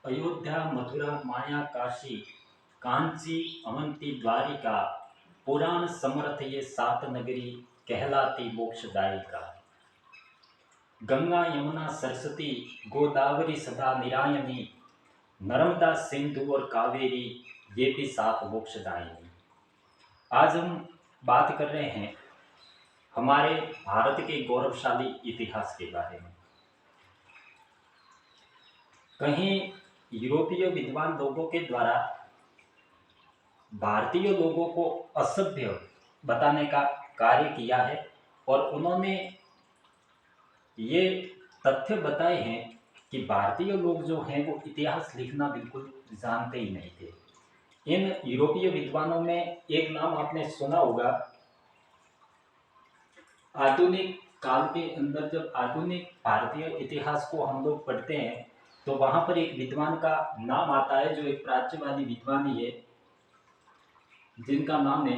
अयोध्या, मथुरा, माया, काशी, कांची, अवंती, द्वारिका, पुराण समर्थ ये सात नगरी कहलाती मोक्षदायिका। गंगा, यमुना, सरस्वती, गोदावरी सदा निरायनी, नर्मदा, सिंधु और कावेरी ये भी सात मोक्षदायिनी। आज हम बात कर रहे हैं हमारे भारत के गौरवशाली इतिहास के बारे में। कहीं यूरोपीय विद्वान लोगों के द्वारा भारतीय लोगों को असभ्य बताने का कार्य किया है और उन्होंने ये तथ्य बताए हैं कि भारतीय लोग जो हैं वो इतिहास लिखना बिल्कुल जानते ही नहीं थे। इन यूरोपीय विद्वानों में एक नाम आपने सुना होगा। आधुनिक काल के अंदर जब आधुनिक भारतीय इतिहास को हम लोग पढ़ते हैं तो वहां पर एक विद्वान का नाम आता है जो एक प्राच्यवादी विद्वान ही है, जिनका नाम है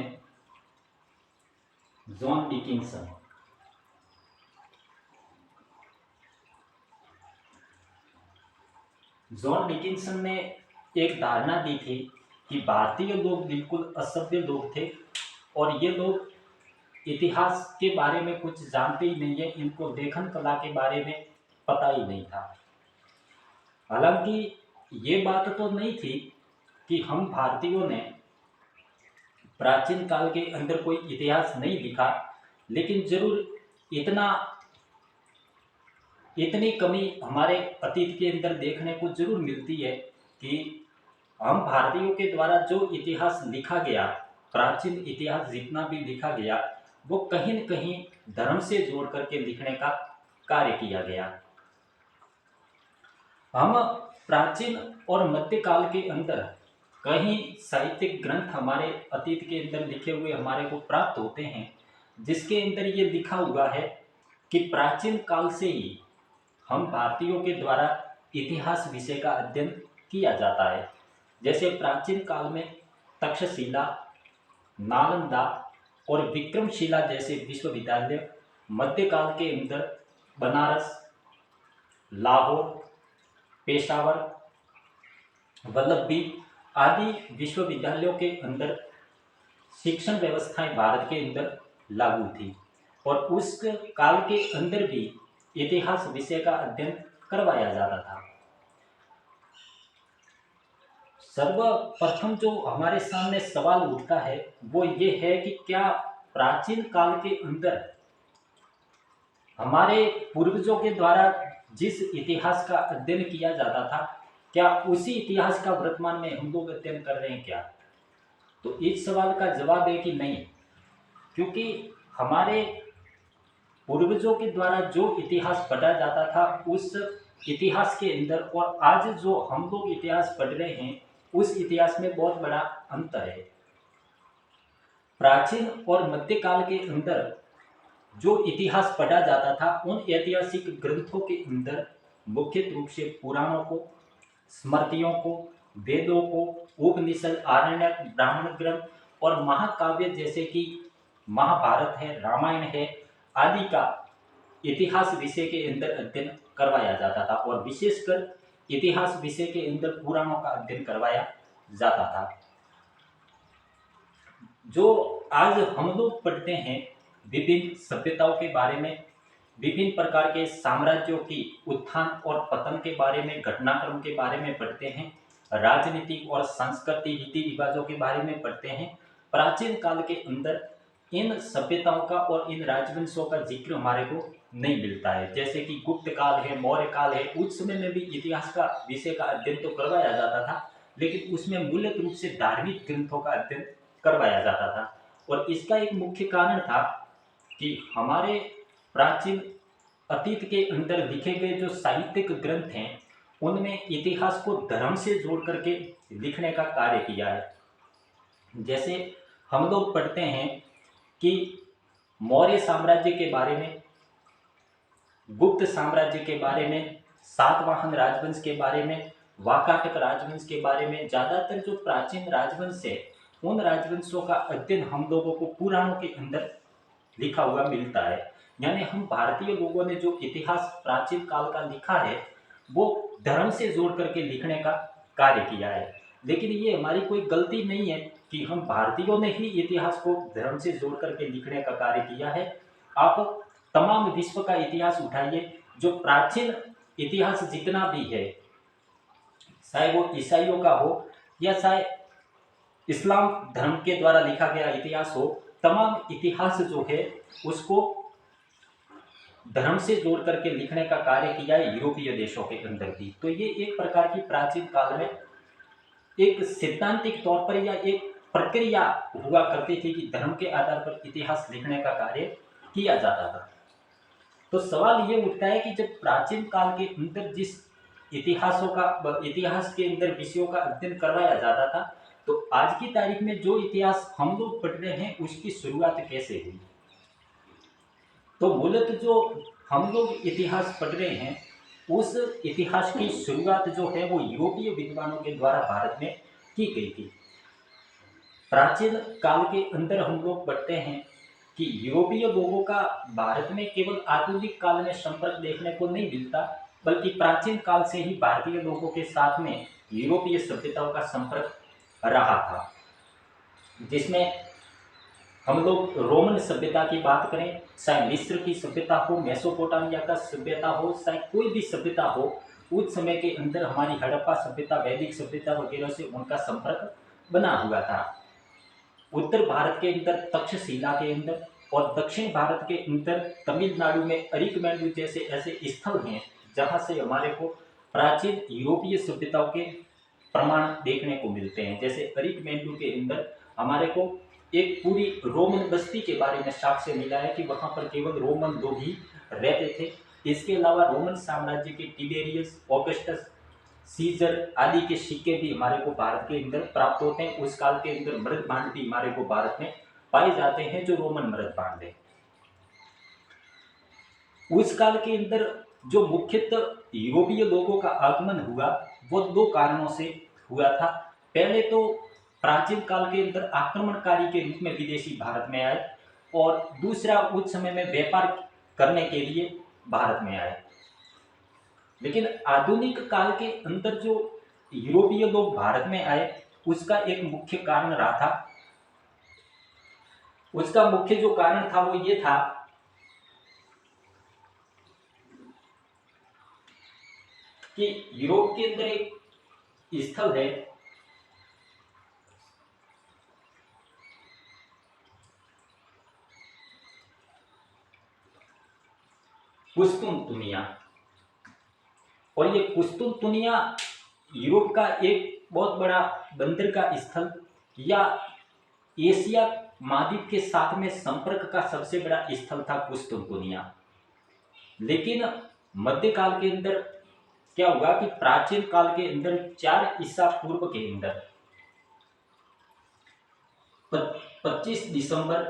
जॉन डिकिंसन। जॉन डिकिंसन ने एक धारणा दी थी कि भारतीय लोग बिल्कुल असभ्य लोग थे और ये लोग इतिहास के बारे में कुछ जानते ही नहीं है, इनको लेखन कला के बारे में पता ही नहीं था। हालांकि ये बात तो नहीं थी कि हम भारतीयों ने प्राचीन काल के अंदर कोई इतिहास नहीं लिखा, लेकिन जरूर इतनी कमी हमारे अतीत के अंदर देखने को जरूर मिलती है कि हम भारतीयों के द्वारा जो इतिहास लिखा गया, प्राचीन इतिहास जितना भी लिखा गया, वो कहीं न कहीं धर्म से जोड़ करके लिखने का कार्य किया गया। हम प्राचीन और मध्यकाल के अंदर कहीं साहित्यिक ग्रंथ हमारे अतीत के अंदर लिखे हुए हमारे को प्राप्त होते हैं, जिसके अंदर ये लिखा हुआ है कि प्राचीन काल से ही हम भारतीयों के द्वारा इतिहास विषय का अध्ययन किया जाता है। जैसे प्राचीन काल में तक्षशिला, नालंदा और विक्रमशिला जैसे विश्वविद्यालय, मध्यकाल के अंदर बनारस, लाहौर, पेशावर, वल्लभी आदि विश्वविद्यालयों के अंदर शिक्षण व्यवस्थाएं भारत के अंदर लागू थी और उस काल के अंदर भी इतिहास विषय का अध्ययन करवाया जाता था। सर्वप्रथम जो हमारे सामने सवाल उठता है वो ये है कि क्या प्राचीन काल के अंदर हमारे पूर्वजों के द्वारा जिस इतिहास का अध्ययन किया जाता था, क्या उसी इतिहास का वर्तमान में हम लोग अध्ययन कर रहे हैं क्या? तो इस सवाल का जवाब है कि नहीं, क्योंकि हमारे पूर्वजों के द्वारा जो इतिहास पढ़ा जाता था उस इतिहास के अंदर और आज जो हम लोग इतिहास पढ़ रहे हैं उस इतिहास में बहुत बड़ा अंतर है। प्राचीन और मध्यकाल के अंदर जो इतिहास पढ़ा जाता था उन ऐतिहासिक ग्रंथों के अंदर मुख्य रूप से पुराणों को, स्मृतियों को, वेदों को, उपनिषद, आरण्यक, ब्राह्मण ग्रंथ और महाकाव्य जैसे कि महाभारत है, रामायण है आदि का इतिहास विषय के अंदर अध्ययन करवाया जाता था और विशेषकर इतिहास विषय के अंदर पुराणों का अध्ययन करवाया जाता था। जो आज हम लोग पढ़ते हैं विभिन्न सभ्यताओं के बारे में, विभिन्न प्रकार के साम्राज्यों की उत्थान और पतन के बारे में, घटनाक्रम के बारे में पढ़ते हैं, राजनीतिक और सांस्कृतिक रीति रिवाजों के बारे में पढ़ते हैं। प्राचीन काल के अंदर इन सभ्यताओं का और इन राजवंशों का जिक्र हमारे को नहीं मिलता है। जैसे कि गुप्त काल है, मौर्य काल है, उस समय में भी इतिहास का विषय का अध्ययन तो करवाया जाता था, लेकिन उसमें मूलत रूप से धार्मिक ग्रंथों का अध्ययन करवाया जाता था। और इसका एक मुख्य कारण था कि हमारे प्राचीन अतीत के अंदर लिखे गए जो साहित्यिक ग्रंथ हैं उनमें इतिहास को धर्म से जोड़ करके लिखने का कार्य किया है। जैसे हम लोग पढ़ते हैं कि मौर्य साम्राज्य के बारे में, गुप्त साम्राज्य के बारे में, सातवाहन राजवंश के बारे में, वाकाटक राजवंश के बारे में, ज़्यादातर जो प्राचीन राजवंश है उन राजवंशों का अध्ययन हम लोगों को पुराणों के अंदर लिखा हुआ मिलता है। यानी हम भारतीय लोगों ने जो इतिहास प्राचीन काल का लिखा है वो धर्म से जोड़ करके लिखने का कार्य किया है। लेकिन ये हमारी कोई गलती नहीं है कि हम भारतीयों ने ही इतिहास को धर्म से जोड़ करके लिखने का कार्य किया है। आप तमाम विश्व का इतिहास उठाइए, जो प्राचीन इतिहास जितना भी है, चाहे वो ईसाइयों का हो या चाहे इस्लाम धर्म के द्वारा लिखा गया इतिहास हो, तमाम इतिहास जो है उसको धर्म से जोड़ करके लिखने का कार्य किया है यूरोपीय देशों के अंदर भी। तो ये एक प्रकार की प्राचीन काल में एक सैद्धांतिक तौर पर या एक प्रक्रिया हुआ करती थी कि धर्म के आधार पर इतिहास लिखने का कार्य किया जाता था। तो सवाल ये उठता है कि जब प्राचीन काल के अंदर जिस इतिहास के अंदर विषयों का अध्ययन करवाया जाता था, तो आज की तारीख में जो इतिहास हम लोग पढ़ रहे हैं उसकी शुरुआत कैसे हुई? तो मूलतः जो हम लोग इतिहास पढ़ रहे हैं उस इतिहास की शुरुआत जो है वो यूरोपीय विद्वानों के द्वारा भारत में की गई थी। प्राचीन काल के अंदर हम लोग पढ़ते हैं कि यूरोपीय लोगों का भारत में केवल आधुनिक काल में संपर्क देखने को नहीं मिलता, बल्कि प्राचीन काल से ही भारतीय लोगों के साथ में यूरोपीय सभ्यताओं का संपर्क रहा था। जिसमें हम लोग रोमन सभ्यता की बात करें, चाहे मिस्र की सभ्यता हो, मेसोपोटामिया का सभ्यता हो, चाहे कोई भी सभ्यता हो, उस समय के अंदर हमारी हड़प्पा सभ्यता, वैदिक सभ्यता वगैरह से उनका संपर्क बना हुआ था। उत्तर भारत के अंदर तक्षशिला के अंदर और दक्षिण भारत के अंदर तमिलनाडु में अरिकमेंडु जैसे ऐसे स्थल हैं जहाँ से हमारे को प्राचीन यूरोपीय सभ्यताओं के प्रमाण देखने को मिलते हैं। जैसे अरिकमेंडु के अंदर हमारे को एक पूरी रोमन बस्ती के बारे में साक्ष्य मिला है कि वहाँ पर केवल रोमन लोग ही रहते थे। इसके अलावा रोमन साम्राज्य के टिबेरियस, ऑगस्टस, सीजर आदि के सिक्के भी हमारे को भारत के अंदर प्राप्त होते हैं। उस काल के अंदर मृत भांड भी हमारे को भारत में पाए जाते हैं, जो रोमन मृत भांड है। उस काल के अंदर जो मुख्यतः यूरोपीय लोगों का आगमन हुआ वो दो कारणों से हुआ था। पहले तो प्राचीन काल के अंदर आक्रमणकारी के रूप में विदेशी भारत में आए, और दूसरा उस समय में व्यापार करने के लिए भारत में आए। लेकिन आधुनिक काल के अंदर जो यूरोपीय लोग भारत में आए उसका एक मुख्य कारण रहा था। उसका मुख्य जो कारण था वो ये था कि यूरोप के अंदर एक स्थल है कुस्तुनतुनिया, और ये कुस्तुनतुनिया यूरोप का एक बहुत बड़ा बंदर का स्थल या एशिया महाद्वीप के साथ में संपर्क का सबसे बड़ा स्थल था कुस्तुनतुनिया। लेकिन मध्यकाल के अंदर क्या हुआ कि प्राचीन काल के अंदर 4 ईसा पूर्व के अंदर 25 दिसंबर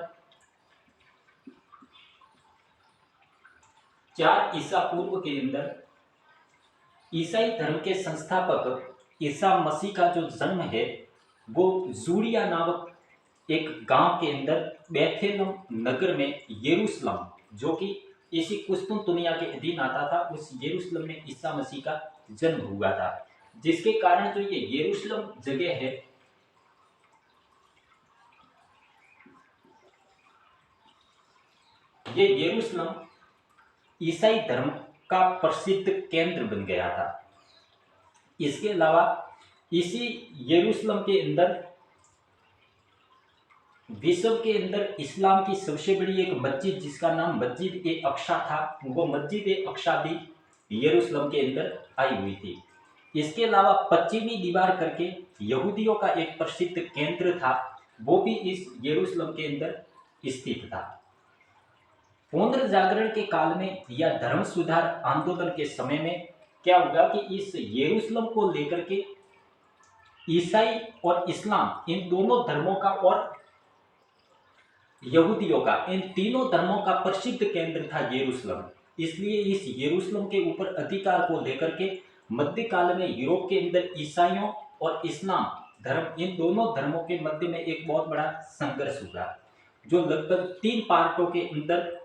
4 ईसा पूर्व के अंदर ईसाई धर्म के संस्थापक ईसा मसीह का जो जन्म है वो जूडिया नामक एक गांव के अंदर बेथेलम नगर में यरूशलेम, जो कि इसी कुस्तुनतुनिया के अधीन आता था, उस यरूशलेम में ईसा मसीह का जन्म हुआ था। जिसके कारण जो ये यरूशलेम जगह है ये यरूशलेम ईसाई धर्म का प्रसिद्ध केंद्र बन गया था। इसके अलावा इसी यरूशलेम के अंदर विश्व के अंदर इस्लाम की सबसे बड़ी एक मस्जिद जिसका नाम मस्जिद ए अक्सा था, वो मस्जिद ए अक्सा भी यरूशलेम के अंदर आई हुई थी। इसके अलावा पश्चिमी दीवार करके यहूदियों का एक प्रसिद्ध केंद्र था, वो भी इस यरूशलेम के अंदर स्थित था। पुनर्जागरण के काल में या धर्म सुधार आंदोलन के समय में क्या हुआ कि इस यरूशलेम को लेकर के ईसाई और इस्लाम, इन दोनों धर्मों का और यहूदियों का, इन तीनों धर्मों का प्रसिद्ध केंद्र था यरूशलेम। इसलिए इस यरूशलेम के ऊपर अधिकार को लेकर के मध्यकाल में यूरोप के अंदर ईसाइयों और इस्लाम धर्म, इन दोनों धर्मों के मध्य में एक बहुत बड़ा संघर्ष हुआ, जो लगभग 3 पार्टों के अंदर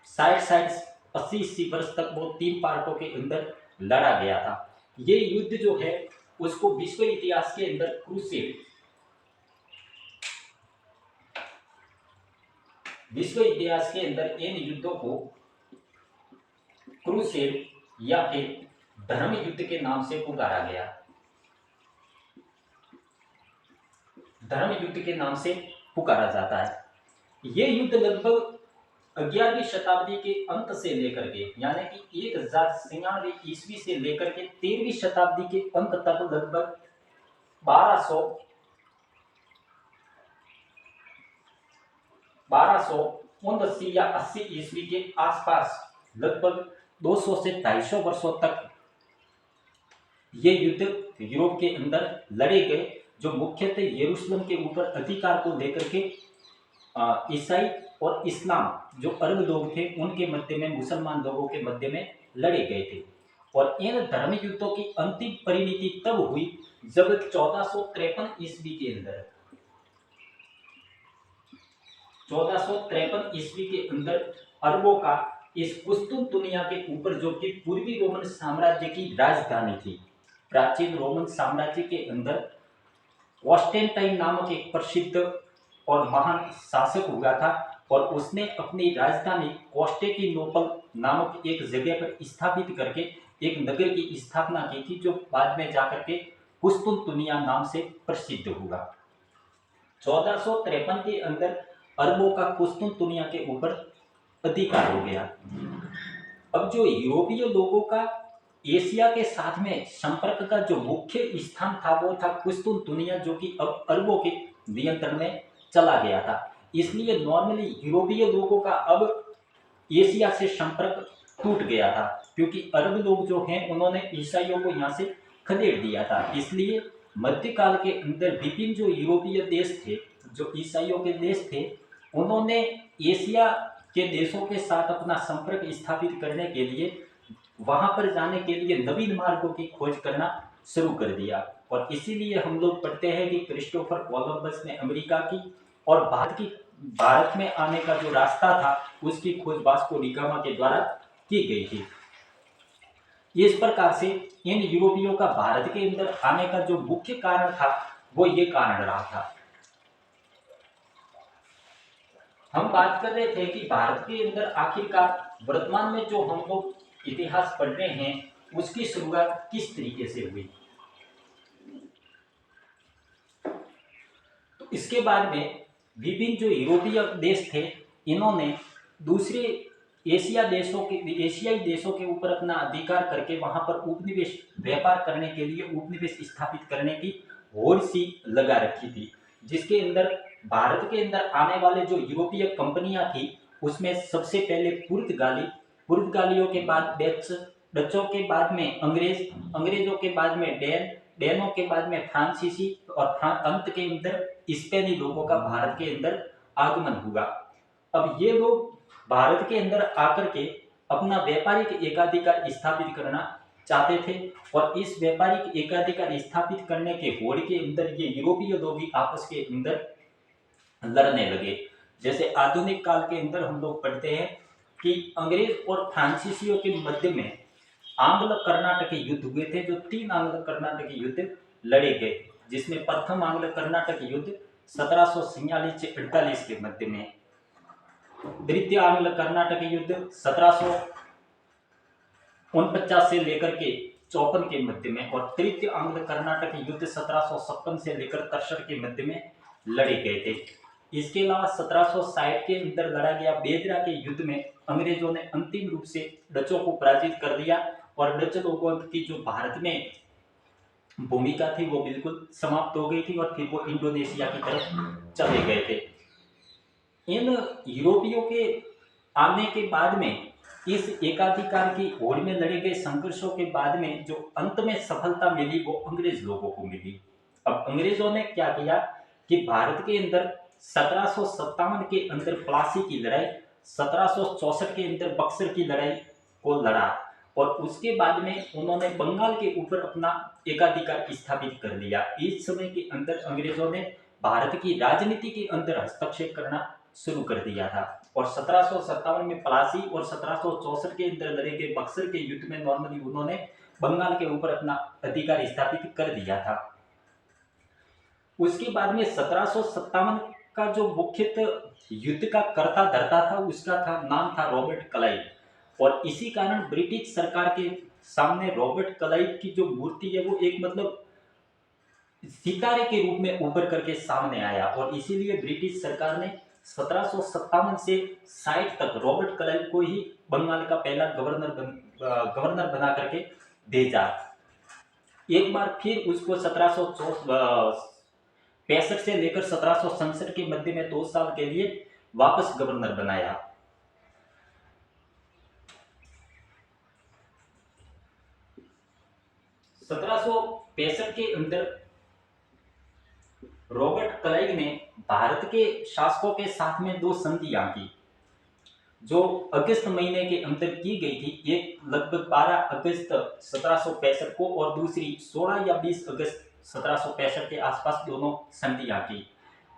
60 80 वर्ष तक वो 3 पार्टों के अंदर लड़ा गया था। ये युद्ध जो है उसको विश्व इतिहास के अंदर क्रूसेड, विश्व इतिहास के अंदर इन युद्धों को क्रूसेड या फिर धर्म युद्ध के नाम से पुकारा गया, धर्म युद्ध के नाम से पुकारा जाता है। ये युद्ध लगभग 11वीं शताब्दी के अंत से लेकर के यानी कि 1096 ईस्वी से लेकर के 13वीं शताब्दी के अंत तक लगभग 1279 या 80 ईस्वी के आसपास लगभग 200 से 250 वर्षों तक ये युद्ध यूरोप के अंदर लड़े गए, जो मुख्यतः यरूशलेम के ऊपर अधिकार को लेकर के ईसाई और इस्लाम जो अरब लोग थे उनके मध्य में, मुसलमान लोगों के मध्य में लड़े गए थे। और इन धर्म युद्धों की अंतिम परिणति तब हुई जब 1453 ईस्वी के अंदर 1453 ईस्वी के अंदर अरबों का इस कुस्तुनतुनिया के ऊपर, जो कि पूर्वी रोमन साम्राज्य की राजधानी थी, प्राचीन रोमन साम्राज्य के अंदर कॉन्स्टेंटाइन नामक एक प्रसिद्ध और महान शासक हुआ था और उसने अपनी राजधानी कॉन्स्टेंटिनोपल नामक एक जगह पर स्थापित करके एक नगर की स्थापना की थी, जो बाद में जाकर के कुस्तुनतुनिया नाम से प्रसिद्ध हुआ। 1453 के अंदर अरबों का कुस्तुनतुनिया के ऊपर अधिकार हो गया। अब जो यूरोपीय लोगों का एशिया के साथ में संपर्क का जो मुख्य स्थान था वो था कुस्तुनतुनिया, जो कि अब अरबों के नियंत्रण में चला गया था। इसलिए नॉर्मली यूरोपीय लोगों का अब एशिया से संपर्क टूट गया था, क्योंकि अरब लोग जो हैं उन्होंने ईसाइयों को यहाँ से खदेड़ दिया था। इसलिए मध्यकाल के अंदर विभिन्न जो यूरोपीय देश थे, जो ईसाइयों के देश थे, उन्होंने एशिया के देशों के साथ अपना संपर्क स्थापित करने के लिए, वहां पर जाने के लिए नवीन मार्गों की खोज करना शुरू कर दिया। और इसीलिए हम लोग पढ़ते हैं कि क्रिस्टोफर कोलंबस ने अमेरिका की और भारत में आने का जो रास्ता था उसकी खोज वास्को डी गामा के द्वारा की गई थी। इस प्रकार से इन यूरोपियों का भारत के अंदर आने का जो मुख्य कारण था वो ये कारण रहा था। हम बात कर रहे थे कि भारत के अंदर आखिरकार वर्तमान में जो हम लोग इतिहास पढ़ रहे हैं उसकी शुरुआत किस तरीके से हुई। तो इसके बाद में विभिन्न जो यूरोपीय देश थे, इन्होंने दूसरे एशियाई देशों के ऊपर अपना अधिकार करके वहां पर उपनिवेश व्यापार करने के लिए उपनिवेश स्थापित करने की होड़ सी लगा रखी थी, जिसके अंदर भारत के अंदर आने वाले जो यूरोपीय कंपनियां थी उसमें सबसे पहले पुर्तगालियों के बाद डचों के बाद में अंग्रेजों के बाद में डेनों के बाद में फ्रांसीसी और अंत के अंदर स्पेनी लोगों का भारत के अंदर आगमन हुआ। अब ये लोग भारत के अंदर आकर के अपना व्यापारिक एकाधिकार स्थापित करना चाहते थे और इस व्यापारिक एकाधिकार स्थापित करने के होड़ के अंदर ये यूरोपीय लोग भी आपस के अंदर लड़ने लगे। जैसे आधुनिक काल के अंदर हम लोग पढ़ते हैं कि अंग्रेज और फ्रांसीसियों के मध्य में आंग्ल कर्नाटक युद्ध हुए थे, जो 3 आंग्ल कर्नाटक युद्ध लड़े गए, जिसमें प्रथम आंग्ल कर्नाटक युद्ध 1746 से 48 के मध्य में, द्वितीय आंग्ल कर्नाटक युद्ध 1749 से लेकर के 54 के मध्य में और तृतीय आंग्ल कर्नाटक युद्ध 1756 से लेकर 63 के मध्य में लड़े गए थे। इसके अलावा 1760 के अंदर लड़ा गया बेदरा के युद्ध में अंग्रेजों ने अंतिम रूप से डचों को पराजित कर दिया और डच लोगों की जो भारत में भूमिका थी वो बिल्कुल समाप्त हो गई थी और फिर वो इंडोनेशिया की तरफ चले गए थे। इन यूरोपियों के आने के बाद में इस एकाधिकार की होड़ में लड़े गए संघर्षों के बाद में जो अंत में सफलता मिली वो अंग्रेज लोगों को मिली। अब अंग्रेजों ने क्या किया कि भारत के अंदर 1757 के अंदर प्लासी की लड़ाई, 1764 के अंदर बक्सर की लड़ाई को लड़ा और उसके बाद में उन्होंने बंगाल के ऊपर अपना एकाधिकार स्थापित कर लिया। इस समय के अंदर अंग्रेजों ने भारत की राजनीति के अंदर हस्तक्षेप करना शुरू कर दिया था और 1757 में प्लासी और 1764 के अंदर लड़े गए बक्सर के युद्ध में नॉर्मली उन्होंने बंगाल के ऊपर अपना अधिकार स्थापित कर दिया था। उसके बाद में 1757 का जो मुख्यतः युद्ध का कर्ता धर्ता था उसका नाम था रॉबर्ट क्लाइव। और इसी कारण ब्रिटिश सरकार के सामने रॉबर्ट क्लाइव की जो मूर्ति है वो एक मतलब सितारे के रूप में उभर करके सामने आया। और इसीलिए ब्रिटिश सरकार ने 1757 से 60 तक रॉबर्ट क्लाइव को ही बंगाल का पहला गवर्नर बना करके भेजा। एक बार फिर उसको 1765 से लेकर 1767 के मध्य में 2 साल के लिए वापस गवर्नर बनाया। 1765 के अंदर रॉबर्ट क्लाइव ने भारत के शासकों के साथ में 2 संधियां की जो अगस्त महीने के अंदर की गई थी। एक लगभग 12 अगस्त 1765 को और दूसरी 16 या 20 अगस्त 1765 के आसपास दोनों संधियां की।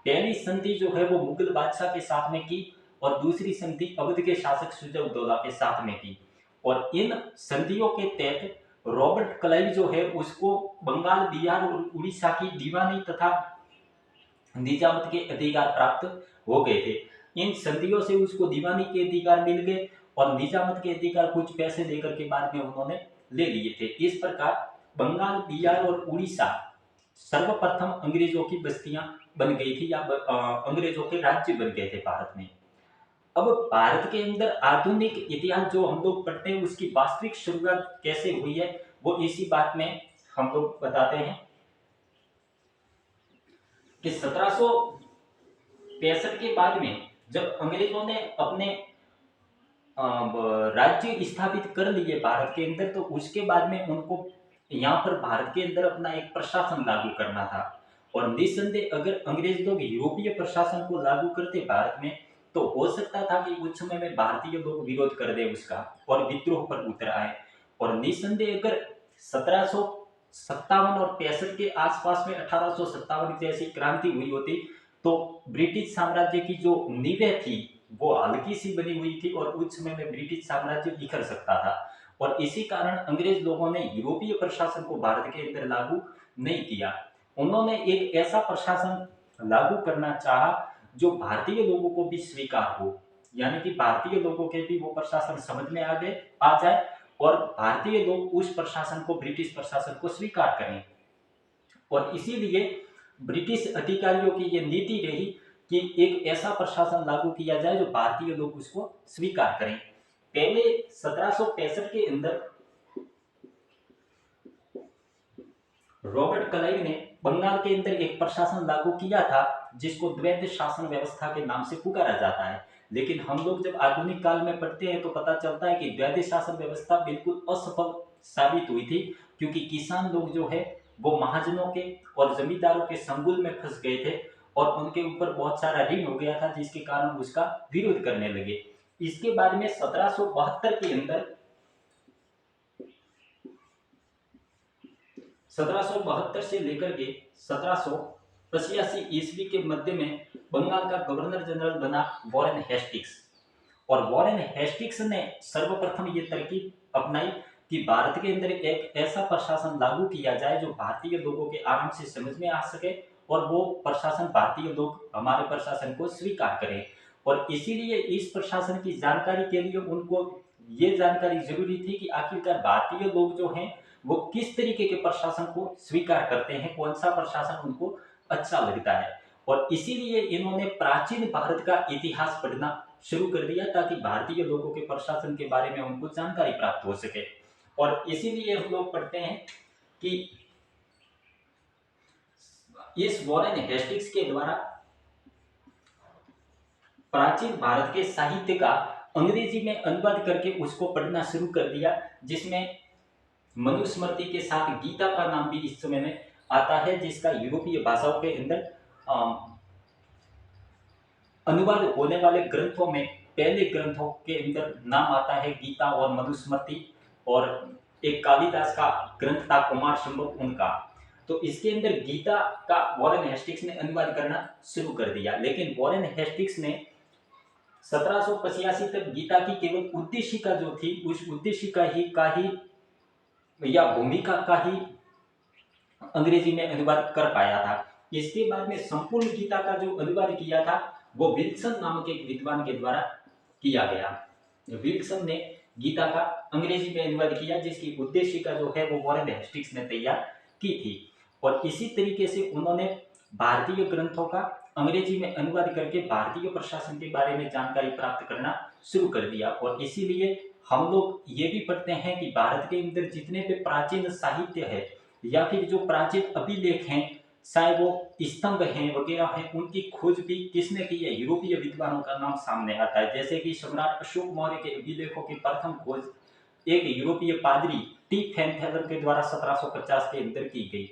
पहली संधि जो है वो मुगल बादशाह के साथ में की और दूसरी संधि अवध के शासक सुजा-उद-दौला के साथ में की। और इन संधियों के तहत रॉबर्ट क्लाइव जो है उसको बंगाल, बिहार और उड़ीसा की दीवानी तथा निजामत के अधिकार प्राप्त हो गए थे। इन संधियों से उसको दीवानी के अधिकार मिल गए और निजामत के अधिकार कुछ पैसे देकर के बाद में उन्होंने ले लिए थे। इस प्रकार बंगाल, बिहार और उड़ीसा सर्वप्रथम अंग्रेजों की बस्तियां बन गई थी या अंग्रेजों के राज्य बन गए थे भारत में। अब भारत के अंदर आधुनिक इतिहास जो हम लोग पढ़ते हैं उसकी वास्तविक शुरुआत कैसे हुई है वो इसी बात में हम लोग बताते हैं कि 1765 के बाद में जब अंग्रेजों ने अपने राज्य स्थापित कर लिए भारत के अंदर, तो उसके बाद में उनको यहाँ पर भारत के अंदर अपना एक प्रशासन लागू करना था। और निस्संदेह अगर अंग्रेज लोग यूरोपीय प्रशासन को लागू करते भारत में तो हो सकता था कि उस समय में भारतीय लोग विरोध कर दे उसका और विद्रोह पर उतर आए। और निस्संदेह अगर 1757 और 65 के आसपास में 1857 जैसी क्रांति हुई होती तो ब्रिटिश साम्राज्य की जो नींवें थी वो हल्की सी बनी हुई थी और उस समय में ब्रिटिश साम्राज्य बिखर सकता था। और इसी कारण अंग्रेज लोगों ने यूरोपीय प्रशासन को भारत के अंदर लागू नहीं किया। उन्होंने एक ऐसा प्रशासन लागू करना चाहा जो भारतीय लोगों को भी स्वीकार हो, यानी कि भारतीय लोगों के भी वो प्रशासन समझ में आ जाए और भारतीय लोग उस प्रशासन को, ब्रिटिश प्रशासन को स्वीकार करें। और इसीलिए ब्रिटिश अधिकारियों की ये नीति रही कि एक ऐसा प्रशासन लागू किया जाए जो भारतीय लोग उसको स्वीकार करें। पहले 1765 के अंदर रॉबर्ट क्लाइव ने बंगाल के अंदर एक प्रशासन लागू किया था जिसको द्वैध शासन व्यवस्था के नाम से पुकारा जाता है। लेकिन हम लोग जब आधुनिक काल में पढ़ते हैं तो पता चलता है कि द्वैध शासन व्यवस्था बिल्कुल असफल साबित हुई थी, क्योंकि किसान लोग जो है वो महाजनों के और जमींदारों के संगुल में फंस गए थे और उनके ऊपर बहुत सारा ऋण हो गया था जिसके कारण उसका विरोध करने लगे। इसके बाद में 1772 के अंदर 1772 से लेकर के 1785 ईस्वी के मध्य में बंगाल का गवर्नर जनरल बना वॉरेन हेस्टिंग्स। और वॉरेन हेस्टिंग्स ने सर्वप्रथम ये तरकीब अपनाई कि भारत के अंदर एक ऐसा प्रशासन लागू किया जाए जो भारतीय लोगों के आराम से समझ में आ सके और वो प्रशासन भारतीय लोग हमारे प्रशासन को स्वीकार करें। और इसीलिए इस प्रशासन की जानकारी के लिए उनको ये जानकारी जरूरी थी कि आखिरकार भारतीय लोग जो हैं वो किस तरीके के प्रशासन को स्वीकार करते हैं, कौन सा प्रशासन उनको अच्छा लगता है। और इसीलिए इन्होंने प्राचीन भारत का इतिहास पढ़ना शुरू कर दिया ताकि भारतीय लोगों के प्रशासन के बारे में उनको जानकारी प्राप्त हो सके। और इसीलिए हम लोग पढ़ते हैं कि इस वॉरेन हेस्टिंग्स के द्वारा प्राचीन भारत के साहित्य का अंग्रेजी में अनुवाद करके उसको पढ़ना शुरू कर दिया, जिसमें मनुस्मृति के साथ गीता का नाम भी इस समय में आता है, जिसका यूरोपीय भाषाओं के अंदर अनुवाद होने वाले ग्रंथों में पहले ग्रंथों के अंदर नाम आता है गीता और मनुस्मृति। और एक कालिदास का ग्रंथ था कुमार संभव उनका, तो इसके अंदर गीता का वॉरेन हेस्टिंग्स ने अनुवाद करना शुरू कर दिया। लेकिन वॉरेन हेस्टिंग्स ने 1785 तक गीता की केवल उद्देशिका जो थी उस उद्देशिका का ही या भूमिका का ही अंग्रेजी में अनुवाद कर पाया था। इसके बाद में संपूर्ण गीता का जो अनुवाद किया था वो विल्सन नामक एक विद्वान के द्वारा किया गया। विल्सन ने गीता का अंग्रेजी में अनुवाद किया, जिसकी उद्देशिका जो है वो वॉरेन हेस्टिंग्स ने तैयार की थी। और इसी तरीके से उन्होंने भारतीय ग्रंथों का अंग्रेजी में अनुवाद करके भारतीय प्रशासन के बारे में जानकारी प्राप्त करना शुरू कर दिया। और इसीलिए हम लोग ये भी पढ़ते हैं कि भारत के अंदर जितने भी प्राचीन साहित्य है या फिर जो प्राचीन अभिलेख हैं, चाहे वो स्तंभ हैं वगैरह हैं, उनकी खोज भी किसने की है? यूरोपीय विद्वानों का नाम सामने आता है। जैसे कि सम्राट अशोक मौर्य के अभिलेखों की प्रथम खोज एक यूरोपीय पादरी टी फैनथेलर के द्वारा 1750 के अंदर की गई।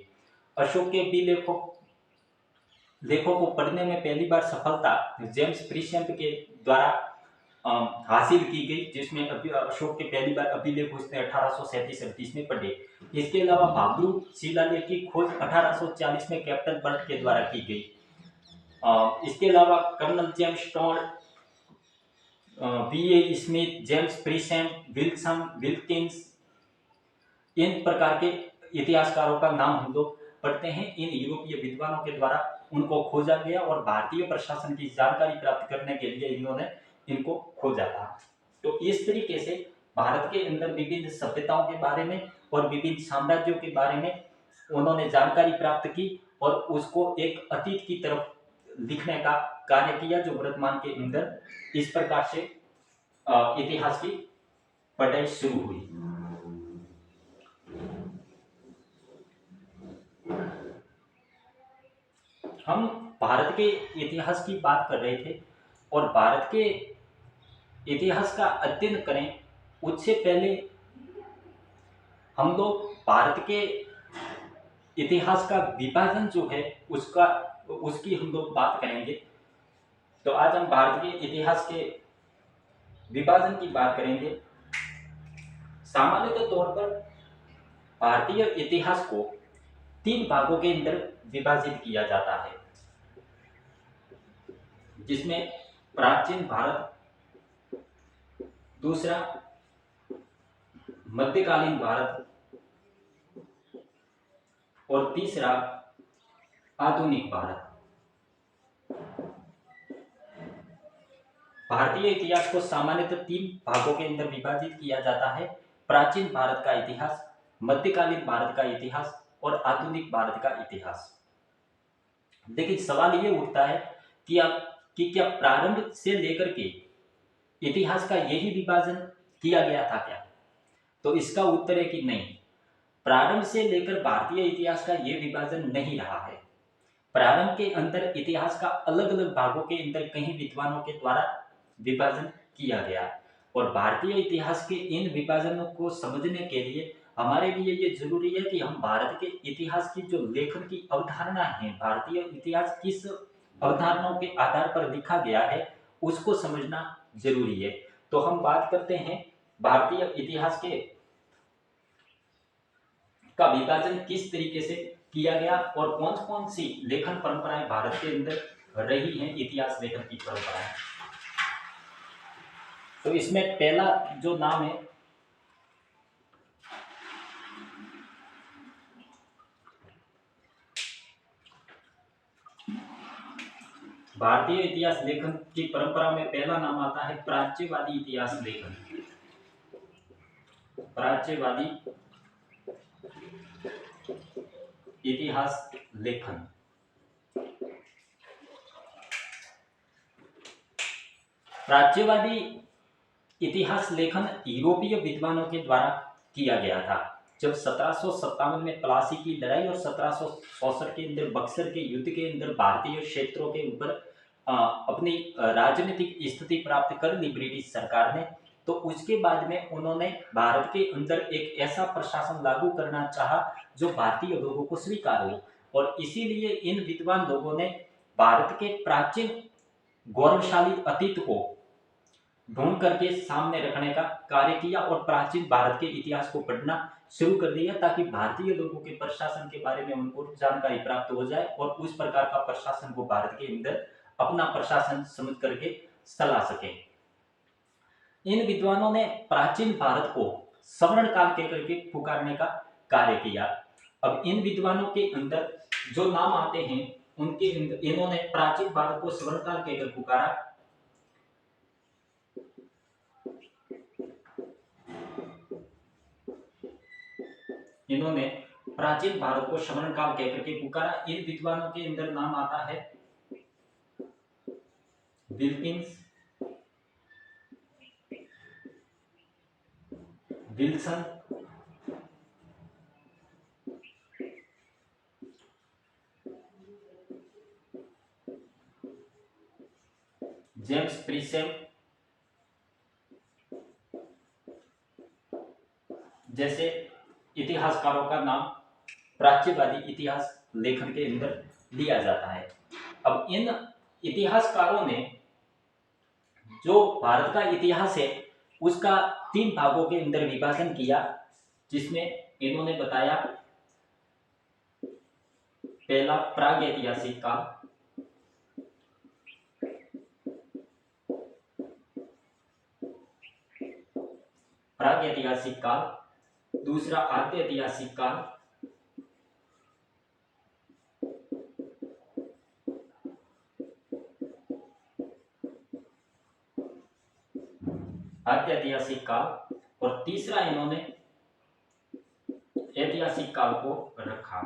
अशोक के अभिलेखों लेखों को पढ़ने में पहली बार सफलता जेम्स प्रिसेंट के द्वारा हासिल की गई, जिसमें अशोक के पहली बार अभिलेख उसने 1837-38 में पढ़े। इसके अलावा भाब्रू शिलालेख की खोज 1840 में कैप्टन बर्ट के द्वारा की गई। इसके अलावा colonel James Tod, B A. Smith, James प्रिसेंट, विल्सन, विल्किंस, इन प्रकार के इतिहासकारों का नाम हम लोग पढ़ते हैं। इन यूरोपीय विद्वानों के द्वारा उनको खोजा गया और भारतीय प्रशासन की जानकारी प्राप्त करने के लिए इन्होंने इनको खोजा था। तो इस तरीके से भारत के अंदर विभिन्न सभ्यताओं के बारे में और विभिन्न साम्राज्यों के बारे में उन्होंने जानकारी प्राप्त की और उसको एक अतीत की तरफ लिखने का कार्य किया, जो वर्तमान के अंदर इस प्रकार से इतिहास की पढ़ाई शुरू हुई। हम भारत के इतिहास की बात कर रहे थे और भारत के इतिहास का अध्ययन करें उससे पहले हम लोग भारत के इतिहास का विभाजन जो है उसकी हम लोग बात करेंगे। तो आज हम भारत के इतिहास के विभाजन की बात करेंगे। सामान्यतः तौर पर भारतीय इतिहास को 3 भागों के अंदर विभाजित किया जाता है, जिसमें प्राचीन भारत, दूसरा मध्यकालीन भारत और तीसरा आधुनिक भारत। भारतीय इतिहास को सामान्यतः 3 भागों के अंदर विभाजित किया जाता है: प्राचीन भारत का इतिहास, मध्यकालीन भारत का इतिहास और आधुनिक भारत का इतिहास। लेकिन सवाल ये उठता है कि क्या प्रारंभ से लेकर के इतिहास का यही विभाजन किया गया था क्या? तो इसका उत्तर है कि नहीं, प्रारंभ से लेकर भारतीय इतिहास का यह विभाजन नहीं रहा है। प्रारंभ के अंदर इतिहास का अलग अलग भागों के अंदर कई विद्वानों के द्वारा विभाजन किया गया और भारतीय इतिहास के इन विभाजनों को समझने के लिए हमारे लिए ये जरूरी है कि हम भारत के इतिहास की जो लेखन की अवधारणा है, भारतीय इतिहास किस अवधारणाओं के आधार पर लिखा गया है, उसको समझना जरूरी है। तो हम बात करते हैं भारतीय इतिहास का विभाजन किस तरीके से किया गया और कौन कौन सी लेखन परंपराएं भारत के अंदर रही हैं, इतिहास लेखन की परंपराएं। तो इसमें पहला जो नाम है भारतीय इतिहास लेखन की परंपरा में पहला नाम आता है प्राच्यवादी इतिहास लेखन। प्राच्यवादी इतिहास लेखन। प्राच्यवादी इतिहास लेखन यूरोपीय विद्वानों के द्वारा किया गया था। जब 1757 में प्लासी की लड़ाई और 1764 के अंदर बक्सर के युद्ध के अंदर भारतीय क्षेत्रों के ऊपर अपनी राजनीतिक स्थिति प्राप्त कर ली ब्रिटिश सरकार ने, तो उसके बाद में उन्होंने भारत के अंदर एक ऐसा प्रशासन लागू करना चाहा जो भारतीय लोगों को स्वीकार हो। और इसीलिए इन विद्वान लोगों ने भारत के प्राचीन गौरवशाली अतीत को ढूंढ करके सामने रखने का कार्य किया और प्राचीन भारत के इतिहास को पढ़ना शुरू कर दिया, ताकि भारतीय लोगों के प्रशासन के बारे में उनको जानकारी प्राप्त हो जाए और उस प्रकार का प्रशासन को भारत के अंदर अपना प्रशासन समझ करके चला सके। इन विद्वानों ने प्राचीन भारत को सवर्ण काल कह करके पुकारने का कार्य किया। अब इन विद्वानों के अंदर जो नाम आते हैं उनके अंदर इन्होंने प्राचीन भारत को सवर्ण काल कहकर पुकारा। इन्होंने प्राचीन भारत को सवर्ण काल कहकर के पुकारा। इन विद्वानों के अंदर नाम आता है विल्किंस, विल्सन, जेम्स प्रीसेम जैसे इतिहासकारों का नाम प्राच्यवादी इतिहास लेखन के अंदर लिया जाता है। अब इन इतिहासकारों ने जो भारत का इतिहास है उसका 3 भागों के अंदर विभाजन किया, जिसमें इन्होंने बताया पहला प्रागैतिहासिक काल, प्रागैतिहासिक काल, दूसरा आद्यऐतिहासिक काल, आद्यऐतिहासिक काल, और तीसरा इन्होंने ऐतिहासिक काल को रखा।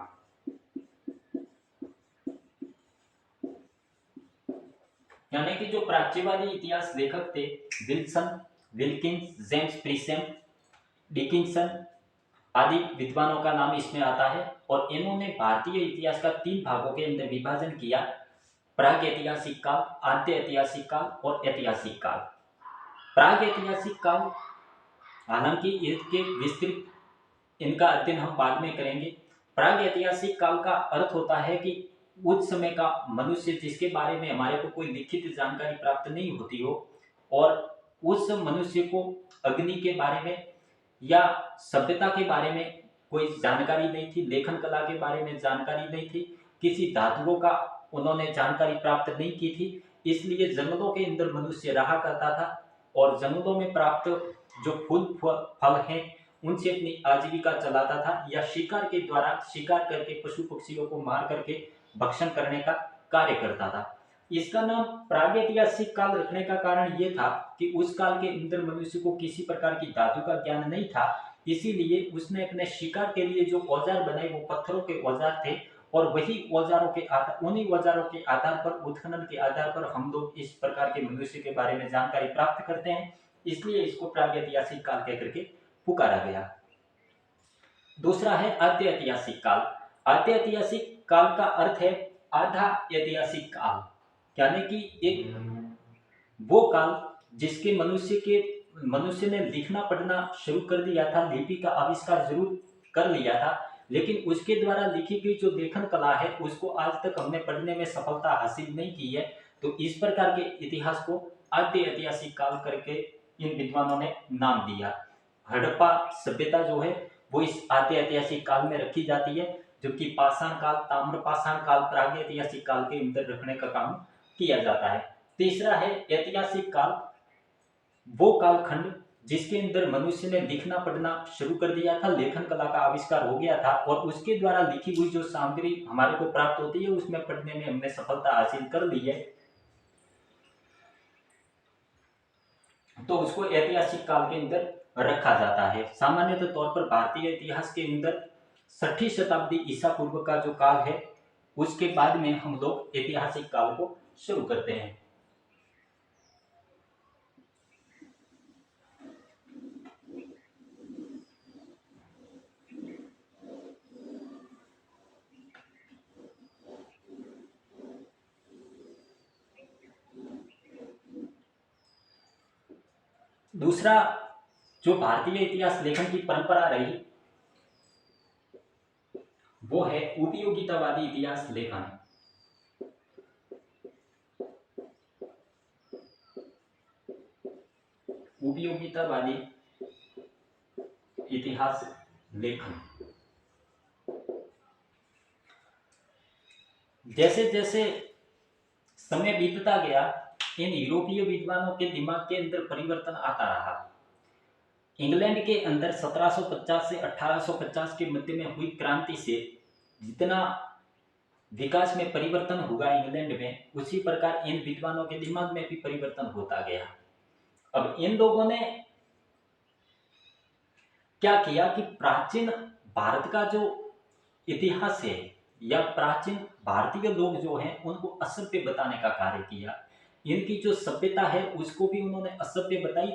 यानी कि जो प्राच्यवादी इतिहास लेखक थे विल्सन, विल्किंस, जेम्स प्रीसेम, डिकिंसन आदि विद्वानों का नाम इसमें आता है, और इन्होंने भारतीय इतिहास का 3 भागों के अंदर विभाजन किया, प्रागैतिहासिक काल, आद्यऐतिहासिक काल और ऐतिहासिक काल। प्रागैतिहासिक काल हालांकि इसके विस्तृत इनका अध्ययन हम बाद में करेंगे। प्रागैतिहासिक काल का अर्थ होता है कि उस समय का मनुष्य जिसके बारे में हमारे को कोई लिखित जानकारी प्राप्त नहीं होती हो, और उस मनुष्य को अग्नि के बारे में या सभ्यता के बारे में कोई जानकारी नहीं थी, लेखन कला के बारे में जानकारी नहीं थी, किसी धातुओं का उन्होंने जानकारी प्राप्त नहीं की थी, इसलिए जंगलों के अंदर मनुष्य रहा करता था और जंगलों में प्राप्त जो फूल फल हैं उनसे अपनी आजीविका चलाता था, या शिकार के द्वारा शिकार करके पशु पक्षियों को मार करके भक्षण करने का कार्य करता था। इसका नाम प्रागैतिहासिक काल रखने का कारण यह था कि उस काल के अंदर मनुष्य को किसी प्रकार की धातु का ज्ञान नहीं था, इसीलिए उसने अपने शिकार के लिए जो औजार बनाए वो पत्थरों के औजार थे, और वही औजारों के आधार उन्हीं औजारों के आधार पर उत्खनन के आधार पर हम लोग इस प्रकार के मनुष्य के बारे में जानकारी प्राप्त करते हैं, इसलिए इसको प्रागैतिहासिक काल कहकर के पुकारा गया। दूसरा है आद्यऐतिहासिक काल। आद्यऐतिहासिक काल का अर्थ है आधा ऐतिहासिक काल, यानी कि एक वो काल जिसके मनुष्य ने लिखना पढ़ना शुरू कर दिया था, लिपि का आविष्कार जरूर कर लिया था, लेकिन उसके द्वारा लिखी गई जो लेखन कला है उसको आज तक हमने पढ़ने में सफलता हासिल नहीं की है। तो इस प्रकार के इतिहास को आद्य ऐतिहासिक काल करके इन विद्वानों ने नाम दिया। हड़प्पा सभ्यता जो है वो इस आद्य ऐतिहासिक काल में रखी जाती है, जबकि पाषाण काल, ताम्रपाषाण काल प्रागैतिहासिक काल के अंदर रखने का काम किया जाता है। तीसरा है ऐतिहासिक काल, वो कालखंड जिसके अंदर मनुष्य ने लिखना पढ़ना शुरू कर दिया था, लेखन कला का आविष्कार हो गया था, और उसके द्वारा लिखी हुई जो सामग्री हमारे को प्राप्त होती है उसमें पढ़ने में हमने सफलता हासिल कर ली है, तो उसको ऐतिहासिक काल के अंदर रखा जाता है। सामान्यतः तौर पर भारतीय इतिहास के अंदर 6ठी शताब्दी ईसा पूर्व का जो काल है उसके बाद में हम लोग ऐतिहासिक काल को शुरू करते हैं। दूसरा जो भारतीय इतिहास लेखन की परंपरा रही वो है उपयोगितावादी इतिहास लेखन। उपयोगितावादी इतिहास लेखन जैसे जैसे समय बीतता गया इन यूरोपीय विद्वानों के दिमाग के अंदर परिवर्तन आता रहा। इंग्लैंड के अंदर 1750 से 1850 के मध्य में हुई क्रांति से जितना विकास में परिवर्तन हुआ इंग्लैंड में, उसी प्रकार इन विद्वानों के दिमाग में भी परिवर्तन होता गया। अब इन लोगों ने क्या किया कि प्राचीन भारत का जो इतिहास है या प्राचीन भारतीय लोग जो हैं उनको असभ्य बताने का कार्य किया। इनकी जो सभ्यता है उसको भी उन्होंने असभ्य बताई,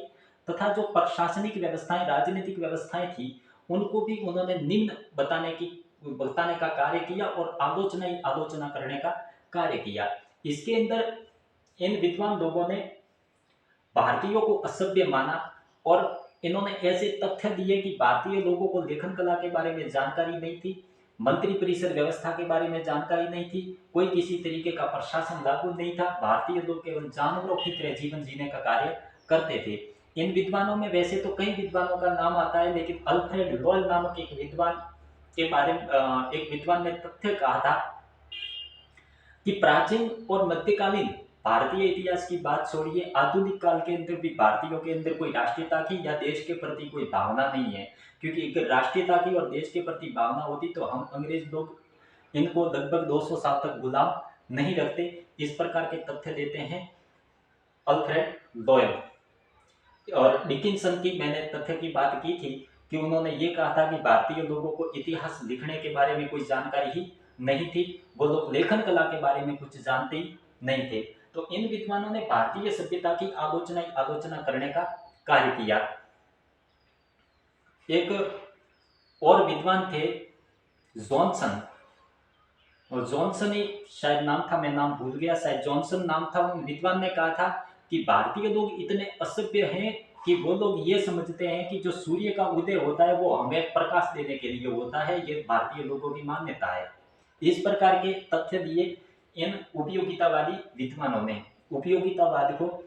तथा जो प्रशासनिक व्यवस्थाएं, राजनीतिक व्यवस्थाएं थी, उनको भी उन्होंने निम्न बताने का कार्य किया और आलोचना ही आलोचना करने का कार्य किया। इसके अंदर इन विद्वान लोगों ने भारतीयों को असभ्य माना और इन्होंने ऐसे तथ्य दिए कि भारतीय लोगों को लेखन कला के बारे में जानकारी नहीं थी, मंत्री परिषद व्यवस्था के बारे में जानकारी नहीं थी, कोई किसी तरीके का प्रशासन लागू नहीं था, भारतीय लोग केवल जानवरों की तरह जीवन जीने का कार्य करते थे। इन विद्वानों में वैसे तो कई विद्वानों का नाम आता है, लेकिन अल्फ्रेड लॉयल नामक एक विद्वान के बारे में एक विद्वान ने तथ्य कहा था कि प्राचीन और मध्यकालीन भारतीय इतिहास की बात छोड़िए, आधुनिक काल के अंदर भी भारतीयों के अंदर कोई राष्ट्रीयता की या देश के प्रति कोई भावना नहीं है। क्योंकि अगर राष्ट्रीयता की और देश के प्रति भावना होती तो हम अंग्रेज लोग इनको लगभग 200 साल तक गुलाम नहीं रखते। इस प्रकार के तथ्य देते हैं अल्फ्रेड लॉयल। और डिकिंसन की मैंने तथ्य की बात की थी कि उन्होंने ये कहा था कि भारतीय लोगों को इतिहास लिखने के बारे में कोई जानकारी ही नहीं थी, वो लोग लेखन कला के बारे में कुछ जानते ही नहीं थे। तो इन विद्वानों ने भारतीय सभ्यता की आलोचना करने का कार्य किया। एक और विद्वान थे जॉनसन, और जॉनसन ही शायद नाम था, मैं नाम भूल गया, शायद जॉनसन नाम था। उन विद्वान ने कहा था कि भारतीय लोग इतने असभ्य हैं कि वो लोग ये समझते हैं कि जो सूर्य का उदय होता है वो हमें प्रकाश देने के लिए होता है, ये भारतीय लोगों की मान्यता है। इस प्रकार के तथ्य दिए इन उपयोगितावादी विद्वानों ने। उपयोगितावाद को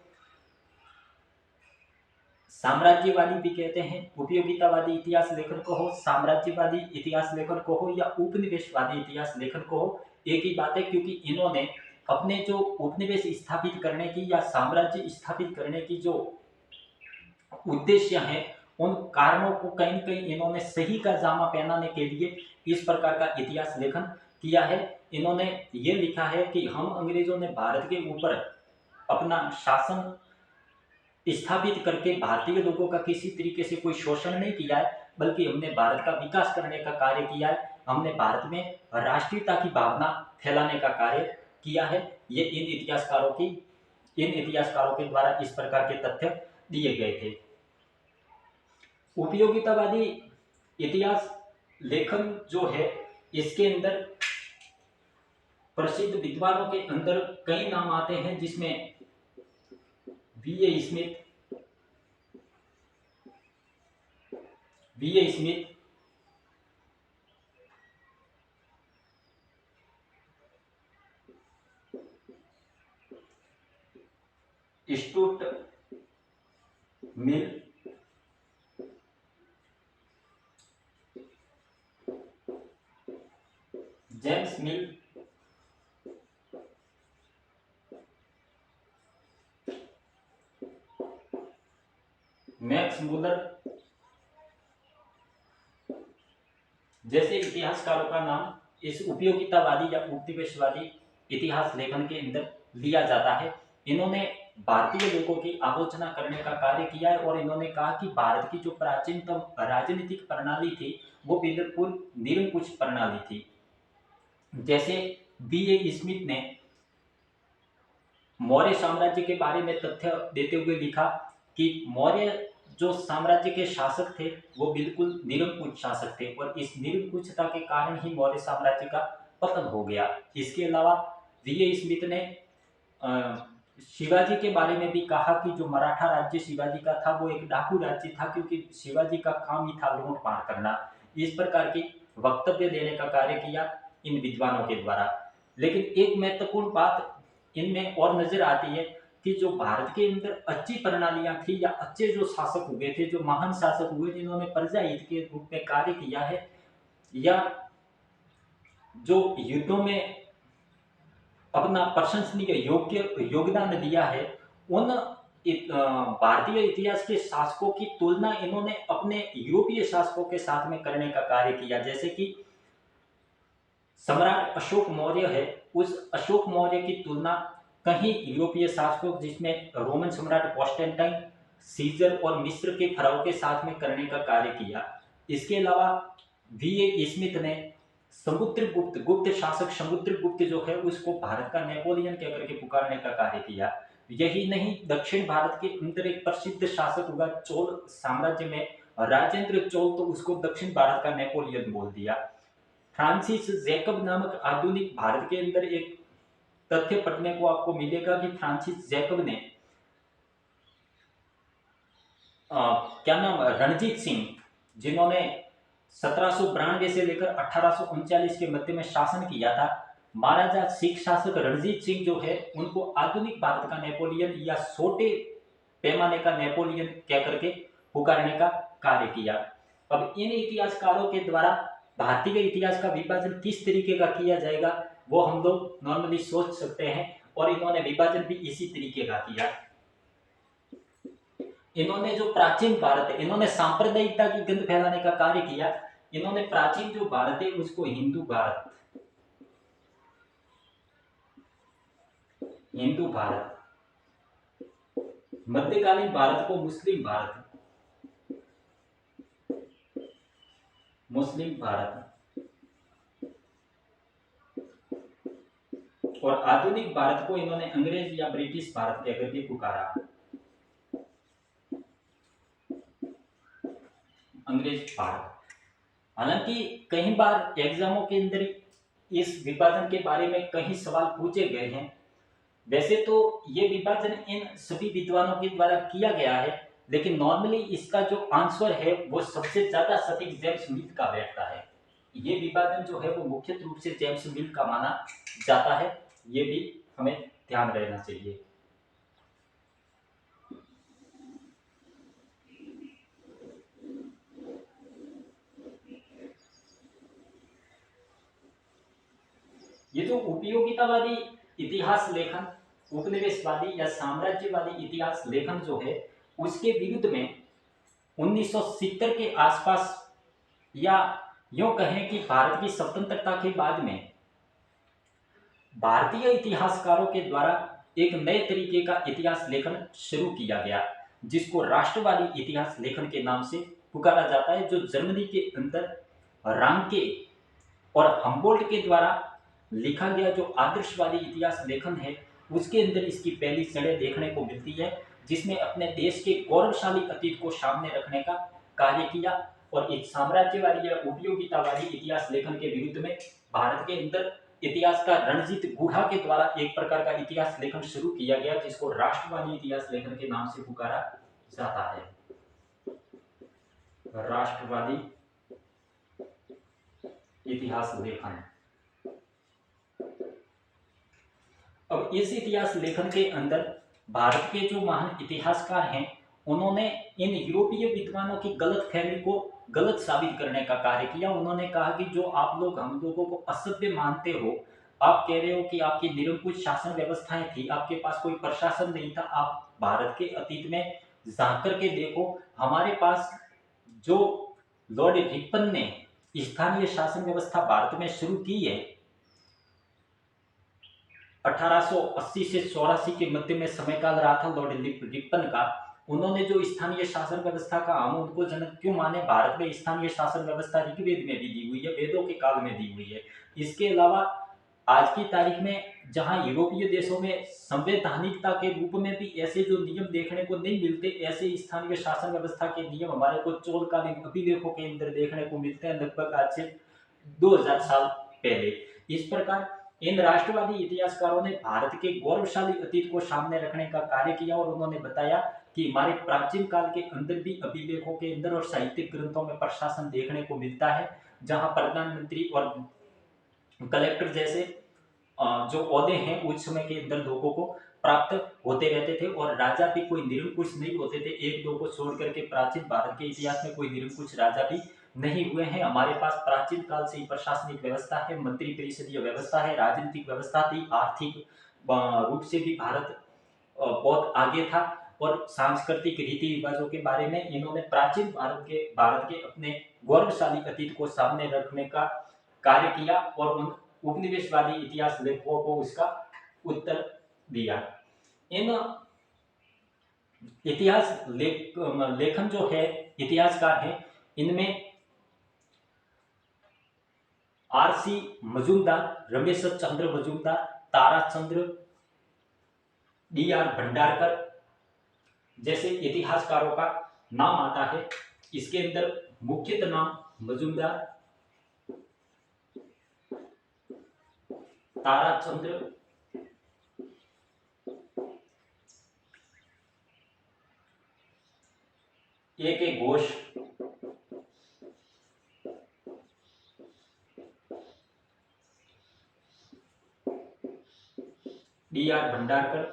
साम्राज्यवादी भी कहते हैं। उपयोगितावादी इतिहास लेखन को हो, साम्राज्यवादी इतिहास लेखन को हो या उपनिवेशवादी इतिहास लेखन को हो, एक ही बात है, क्योंकि इन्होंने अपने जो उपनिवेश स्थापित करने की या साम्राज्य स्थापित करने की जो उद्देश्य है, उन कारणों को कहीं न कहीं इन्होंने सही का जामा पहनाने के लिए इस प्रकार का इतिहास लेखन किया है। इन्होंने ये लिखा है कि हम अंग्रेजों ने भारत के ऊपर अपना शासन स्थापित करके भारतीय लोगों का किसी तरीके से कोई शोषण नहीं किया है, बल्कि हमने भारत का विकास करने का कार्य किया है। हमने भारत में राष्ट्रीयता की भावना फैलाने का कार्य किया है। ये इन इतिहासकारों के द्वारा इस प्रकार के तथ्य दिए गए थे। उपयोगितावादी इतिहास लेखन जो है, इसके अंदर प्रसिद्ध विद्वानों के अंदर कई नाम आते हैं, जिसमें VA. Smith, Stuart Mill, James मिल, मैक्स मूलर जैसे इतिहासकारों का नाम इस उपयोगितावादी या उपनिवेशवादी इतिहास लेखन के अंदर लिया जाता है। इन्होंने भारतीय लोगों की आलोचना करने का कार्य किया है और इन्होंने कहा कि भारत की जो प्राचीनतम राजनीतिक प्रणाली थी वो बिल्कुल निरंकुश प्रणाली थी। जैसे वी.ए. स्मिथ ने मौर्य साम्राज्य के बारे में तथ्य देते हुए लिखा कि मौर्य जो साम्राज्य के शासक थे वो बिल्कुल निरंकुश शासक थे और इस निरंकुशता के कारण ही मौर्य साम्राज्य का पतन हो गया। इसके अलावा वी.ए. स्मिथ ने शिवाजी के बारे में भी कहा कि जो मराठा राज्य शिवाजी का था वो एक डाकू राज्य था, क्योंकि शिवाजी का काम ही था लूट मार करना। इस प्रकार की वक्तव्य देने का कार्य किया इन विद्वानों के द्वारा। लेकिन एक महत्वपूर्ण बात इनमें और नजर आती है कि जो भारत के अंदर अच्छी प्रणालियां थी या अच्छे जो शासक हुए थे, जो महान शासक हुए जिन्होंने प्रजा हित के रूप में कार्य किया है या जो युद्धों में अपना प्रशंसनीय योग्य योगदान दिया है, उन भारतीय इतिहास के शासकों की तुलना इन्होंने अपने यूरोपीय शासकों के साथ में करने का कार्य किया। जैसे कि सम्राट अशोक मौर्य है, उस अशोक मौर्य की तुलना कहीं यूरोपीय शासकों जिसमें रोमन सम्राट कॉन्स्टेंटाइन, सीजर और मिस्र के फराव के साथ में करने का कार्य किया। इसके अलावा वी.ए. स्मिथ ने समुद्रगुप्त, गुप्त शासक समुद्रगुप्त जो है उसको भारत का नेपोलियन कहकर के पुकारने का कार्य किया। यही नहीं, दक्षिण भारत के अंदर एक प्रसिद्ध शासक हुआ चोल साम्राज्य में राजेंद्र चोल, तो उसको दक्षिण भारत का नेपोलियन बोल दिया। फ्रांसिस जैकब नामक आधुनिक भारत के अंदर एक तथ्य पढ़ने को आपको मिलेगा कि फ्रांसिस जैकब ने क्या नाम, रणजीत सिंह, जिन्होंने 1792 से लेकर 1839 के मध्य में शासन किया था, महाराजा सिख शासक रणजीत सिंह जो है उनको आधुनिक भारत का नेपोलियन या छोटे पैमाने का नेपोलियन कह करके पुकारने का कार्य किया। अब इन इतिहासकारों के द्वारा भारतीय इतिहास का विभाजन किस तरीके का किया जाएगा वो हम लोग नॉर्मली सोच सकते हैं, और इन्होंने विभाजन भी इसी तरीके का किया। इन्होंने जो प्राचीन भारत है, इन्होंने सांप्रदायिकता की गंध फैलाने का कार्य किया। इन्होंने प्राचीन जो भारत है उसको हिंदू भारत, हिंदू भारत, मध्यकालीन भारत को मुस्लिम भारत, मुस्लिम भारत, और आधुनिक भारत को इन्होंने अंग्रेज या ब्रिटिश भारत कहकर के पुकारा, अंग्रेज भारत। हालांकि कई बार एग्जामों के अंदर इस विभाजन के बारे में कई सवाल पूछे गए हैं। वैसे तो ये विभाजन इन सभी विद्वानों के द्वारा किया गया है, लेकिन नॉर्मली इसका जो आंसर है वो सबसे ज्यादा सटीक जेम्स मिल का बैठता है। ये विभाजन जो है वो मुख्य रूप से जेम्स मिल का माना जाता है, ये भी हमें ध्यान रहना चाहिए। ये जो उपयोगितावादी इतिहास लेखन, उपनिवेशवादी या साम्राज्यवादी इतिहास लेखन जो है उसके विरुद्ध में 1970 के आसपास, या यूं कहें कि भारत की स्वतंत्रता के बाद में भारतीय इतिहासकारों के द्वारा एक नए तरीके का इतिहास लेखन शुरू किया गया, जिसको राष्ट्रवादी इतिहास लेखन के नाम से पुकारा जाता है, जो जर्मनी के अंदर रांके और हम्बोल्ट के द्वारा लिखा गया जो आदर्शवादी इतिहास लेखन है उसके अंदर इसकी पहली जड़ें देखने को मिलती है, जिसमें अपने देश के गौरवशाली अतीत को सामने रखने का कार्य किया। और एक साम्राज्यवादी या उपयोगितावादी इतिहास लेखन के विरुद्ध में भारत के अंदर इतिहास का रणजीत गुहा के द्वारा एक प्रकार का इतिहास लेखन शुरू किया गया, जिसको राष्ट्रवादी इतिहास लेखन के नाम से पुकारा जाता है, राष्ट्रवादी इतिहास लेखन। अब इस इतिहास लेखन के अंदर भारत के जो महान इतिहासकार हैं उन्होंने इन यूरोपीय विद्वानों की गलत फहमी को गलत साबित करने का कार्य किया। उन्होंने कहा कि जो आप लोग हम लोगों को असभ्य मानते हो, आप कह रहे हो कि आपकी निरंकुश शासन व्यवस्थाएं थी, आपके पास कोई प्रशासन नहीं था, आप भारत के अतीत में झांक करके देखो, हमारे पास जो लॉर्ड रिपन ने स्थानीय शासन व्यवस्था भारत में शुरू की है 1880 से 84 के मध्य में समय काल रहा था लॉर्ड रिपन का। उन्होंने जो स्थानीय शासन व्यवस्था का हम उनको जनक क्यों माने, भारत में स्थानीय शासन व्यवस्था ऋग्वेद में भी दी हुई है, वेदों के काल में दी हुई है। इसके अलावा आज की तारीख में जहां यूरोपीय देशों में संवैधानिकता के रूप में भी ऐसे जो नियम देखने को नहीं मिलते, ऐसे स्थानीय शासन व्यवस्था के नियम हमारे को चोलकालीन अभिलेखों के अंदर देखने को मिलते हैं, लगभग आज से 2000 साल पहले। इस प्रकार इन राष्ट्रवादी इतिहासकारों ने भारत के गौरवशाली अतीत को सामने रखने का कार्य किया, और उन्होंने बताया कि हमारे प्राचीन काल के अंदर भी अभिलेखों के अंदर और साहित्यिक ग्रंथों में प्रशासन देखने को मिलता है, जहां प्रधानमंत्री और कलेक्टर जैसे जो ओहदे हैं उस समय के अंदर लोगों को प्राप्त होते रहते थे, और राजा भी कोई निरंकुश नहीं होते थे। एक दो को छोड़ करके प्राचीन भारत के इतिहास में कोई निरंकुश राजा भी नहीं हुए हैं। हमारे पास प्राचीन काल से ही प्रशासनिक व्यवस्था है, मंत्री परिषदीय व्यवस्था है, राजनीतिक व्यवस्था थी, आर्थिक रूप से भी भारत बहुत आगे था। और सांस्कृतिक रीति रिवाजों के बारे में इन्होंने प्राचीन भारत के अपने गौरवशाली अतीत को सामने रखने का कार्य किया और उन उपनिवेशवादी इतिहास लेखकों को उसका उत्तर दिया। इन इतिहास लेखन जो है इतिहासकार है, इनमें आर.सी. मजूमदार, रमेश चंद्र मजूमदार, ताराचंद्र, डी.आर. भंडारकर जैसे इतिहासकारों का नाम आता है। इसके अंदर मुख्यतः नाम Majumdar, Tarachandra, A K. Ghosh, D R. Bhandarkar,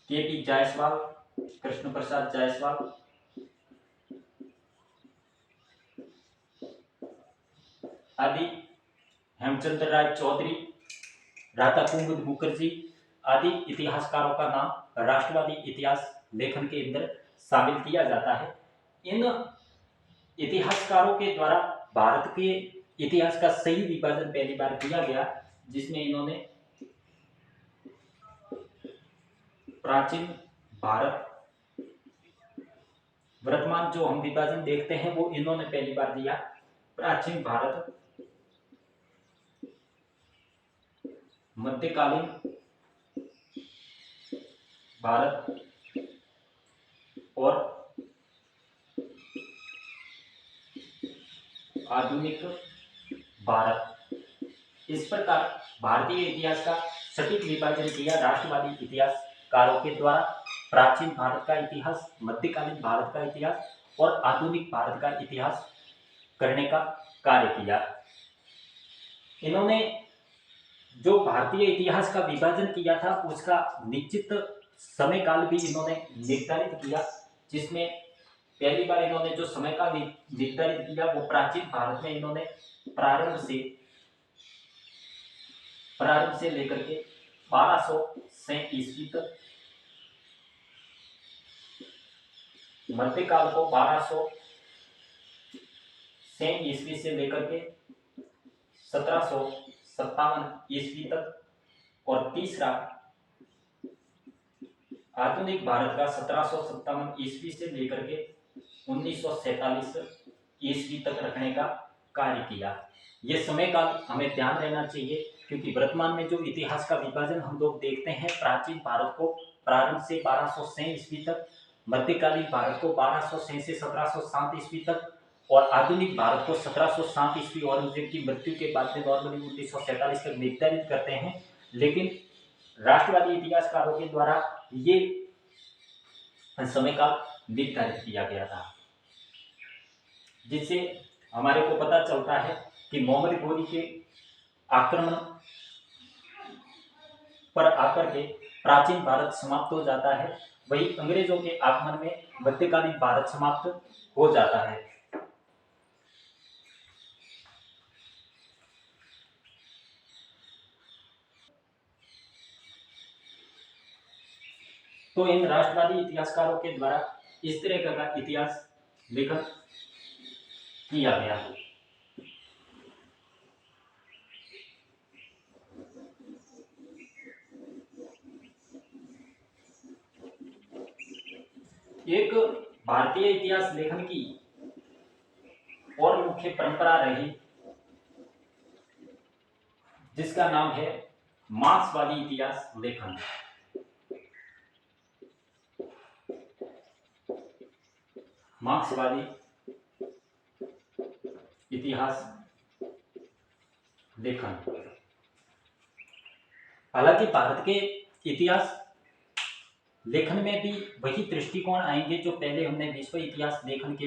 K P. Jaiswal, Krishna Prasad Jaiswal, आदि, हेमचंद्र राय चौधरी, राधा कुमुद मुखर्जी आदि इतिहासकारों का नाम राष्ट्रवादी इतिहास लेखन के अंदर शामिल किया जाता है। इन इतिहासकारों के द्वारा भारत के इतिहास का सही विभाजन पहली बार किया गया, जिसमें इन्होंने प्राचीन भारत, वर्तमान जो हम विभाजन देखते हैं वो इन्होंने पहली बार दिया। प्राचीन भारत, मध्यकालीन भारत और आधुनिक भारत। इस प्रकार भारतीय इतिहास का सटीक विभाजन किया राष्ट्रवादी इतिहासकारों के द्वारा। प्राचीन भारत का इतिहास, मध्यकालीन भारत का इतिहास और आधुनिक भारत का इतिहास करने का कार्य किया। इन्होंने जो भारतीय इतिहास का विभाजन किया था उसका निश्चित समय काल भी इन्होंने निर्धारित किया, जिसमें पहली बार इन्होंने जो समय का निर्धारित किया वो प्राचीन भारत में इन्होंने प्रारंभ से लेकर के 1200 ईस्वी तक, मध्यकाल को 1200 ईस्वी से लेकर के 1757 ईस्वी तक, और तीसरा आधुनिक भारत का 1757 ईस्वी से लेकर के 1947 ईस्वी तक रखने का कार्य किया। ये समय काल हमें ध्यान रहना चाहिए, क्योंकि वर्तमान में जो इतिहास का विभाजन हम लोग देखते हैं, प्राचीन भारत को प्रारंभ से 1200 ईस्वी तक, मध्यकालीन भारत को 1200 से 1707 ईस्वी तक और आधुनिक भारत को 1707 ईस्वी औरंगजेब की मृत्यु के बाद में नॉर्मली 1947 तक निर्धारित करते हैं। लेकिन राष्ट्रवादी इतिहासकारों के द्वारा ये समय काल निर्धारित किया गया था, जिससे हमारे को पता चलता है कि मोहम्मद घोरी के आक्रमण पर आकर के प्राचीन भारत समाप्त हो जाता है, वही अंग्रेजों के आगमन में मध्यकालीन भारत समाप्त हो जाता है। तो इन राष्ट्रवादी इतिहासकारों के द्वारा इस तरह का इतिहास लेखन किया गया। एक भारतीय इतिहास लेखन की और मुख्य परंपरा रही, जिसका नाम है मार्क्सवादी इतिहास लेखन। मार्क्सवादी इतिहास लेखन। हालांकि भारत के इतिहास लेखन में भी वही दृष्टिकोण आएंगे जो पहले हमने विश्व इतिहास लेखन के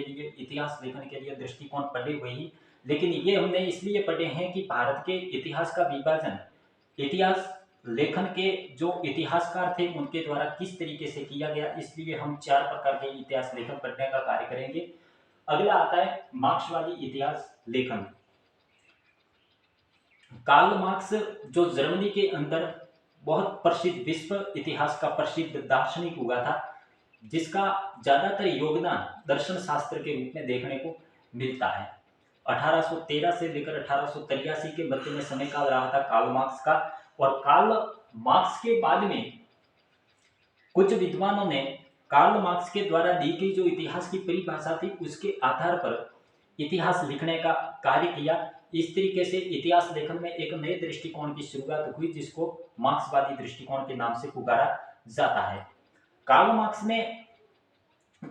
लिए दृष्टिकोण पढ़े हुए ही, लेकिन ये हमने इसलिए पढ़े हैं कि भारत के इतिहास का विभाजन इतिहास लेखन के जो इतिहासकार थे उनके द्वारा किस तरीके से किया गया, इसलिए हम 4 प्रकार के इतिहास लेखन पढ़ने का कार्य करेंगे। अगला आता है मार्क्सवादी इतिहास लेखन। कार्ल मार्क्स जो जर्मनी के अंदर बहुत प्रसिद्ध विश्व इतिहास का प्रसिद्ध दार्शनिक हुआ था, जिसका ज्यादातर योगदान दर्शन शास्त्र के रूप में देखने को मिलता है। 1813 से लेकर 1883 के मध्य में समय काल रहा था कार्ल मार्क्स का। और कार्ल मार्क्स के बाद में कुछ विद्वानों ने कार्ल मार्क्स के द्वारा दी गई जो इतिहास की परिभाषा थी उसके आधार पर इतिहास लिखने का कार्य किया। इस तरीके से इतिहास लेखन में एक नए दृष्टिकोण की शुरुआत हुई, जिसको मार्क्सवादी दृष्टिकोण के नाम से पुकारा जाता है। कार्ल मार्क्स ने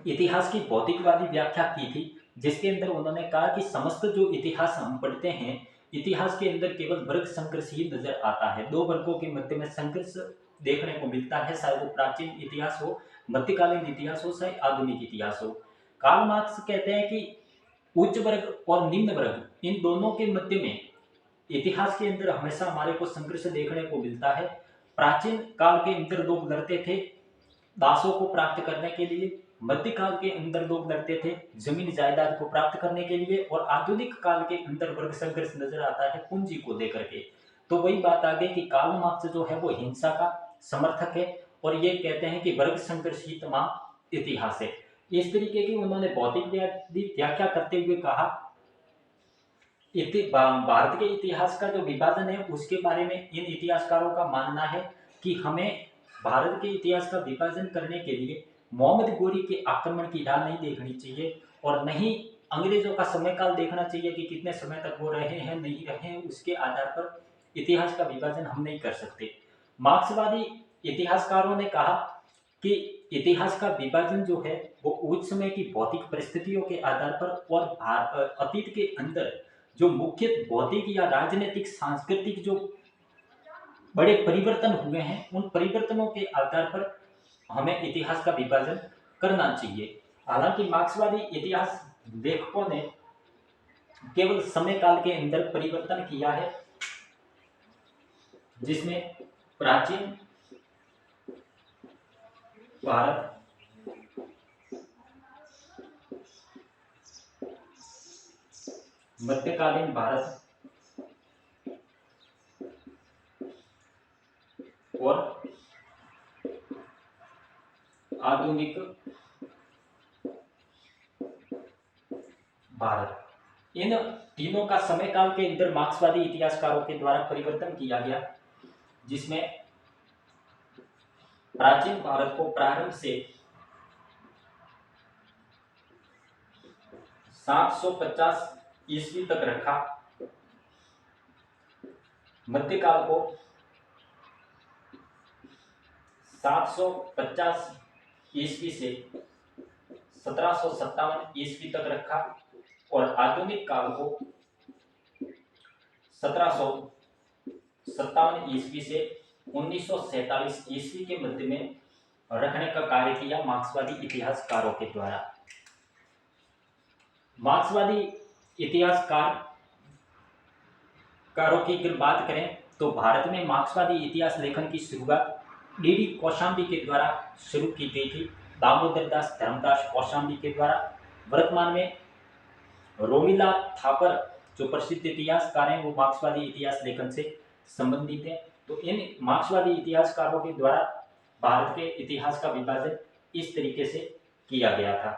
इतिहास की भौतिकवादी व्याख्या की थी, जिसके अंदर उन्होंने कहा कि समस्त जो इतिहास हम पढ़ते हैं, इतिहास के अंदर केवल वर्ग संघर्ष ही नजर आता है। दो वर्गों के मध्य में संघर्ष देखने को मिलता है, चाहे वो प्राचीन इतिहास हो, मध्यकालीन इतिहास हो, चाहे आधुनिक इतिहास हो। कार्ल मार्क्स कहते हैं कि उच्च वर्ग और निम्न वर्ग इन दोनों के मध्य में इतिहास के अंदर हमेशा हमारे को संघर्ष देखने को मिलता है। प्राचीन काल के अंदर लोग लड़ते थे दासों को प्राप्त करने के लिए, मध्यकाल के अंदर लोग लड़ते थे जमीन जायदाद को प्राप्त करने के लिए, और आधुनिक काल के अंदर वर्ग संघर्ष नजर आता है पूंजी को लेकर के। तो वही बात आ गई कि कार्ल मार्क्स जो है वो हिंसा का समर्थक है, और ये कहते हैं कि वर्ग संघर्ष ही तमाम इतिहास है। इस तरीके की उन्होंने भौतिकवादी व्याख्या करते हुए कहा, भारत के इतिहास का जो विभाजन है उसके बारे में इन इतिहासकारों का मानना है कि हमें भारत के इतिहास का विभाजन करने के लिए मोहम्मद गोरी के आक्रमण की राह नहीं देखनी चाहिए, और नहीं अंग्रेजों का समय काल देखना चाहिए कि कितने समय तक वो रहे हैं नहीं रहे हैं, उसके आधार पर इतिहास का विभाजन हम नहीं कर सकते। मार्क्सवादी इतिहासकारों ने कहा कि इतिहास का विभाजन जो है वो उस समय की भौतिक परिस्थितियों के आधार पर और अतीत के अंदर जो मुख्य भौतिक या राजनीतिक सांस्कृतिक जो बड़े परिवर्तन हुए हैं उन परिवर्तनों के आधार पर हमें इतिहास का विभाजन करना चाहिए। हालांकि मार्क्सवादी इतिहास लेखकों ने केवल समय काल के अंदर परिवर्तन किया है, जिसमें प्राचीन भारत, मध्यकालीन भारत और आधुनिक भारत, इन तीनों का समय काल के अंदर मार्क्सवादी इतिहासकारों के द्वारा परिवर्तन किया गया, जिसमें प्राचीन भारत को प्रारंभ से 750 ईस्वी तक रखा, मध्यकाल को 750 ईस्वी से 1757 ईस्वी तक रखा, और आधुनिक काल को 1757 ईस्वी से 1947 ईस्वी के मध्य में रखने का कार्य किया मार्क्सवादी इतिहासकारों के द्वारा। मार्क्सवादी इतिहासकारों की अगर बात करें तो भारत में मार्क्सवादी इतिहास लेखन की शुरुआत डी कौशाम्बी के द्वारा शुरू की गई थी, दामोदर दास धर्मदास कौशाम्बी के द्वारा। वर्तमान में रोमिला थापर जो प्रसिद्ध इतिहासकार हैं वो मार्क्सवादी इतिहास लेखन से संबंधित हैं। तो इन मार्क्सवादी इतिहासकारों के द्वारा भारत के इतिहास का विभाजन इस तरीके से किया गया था।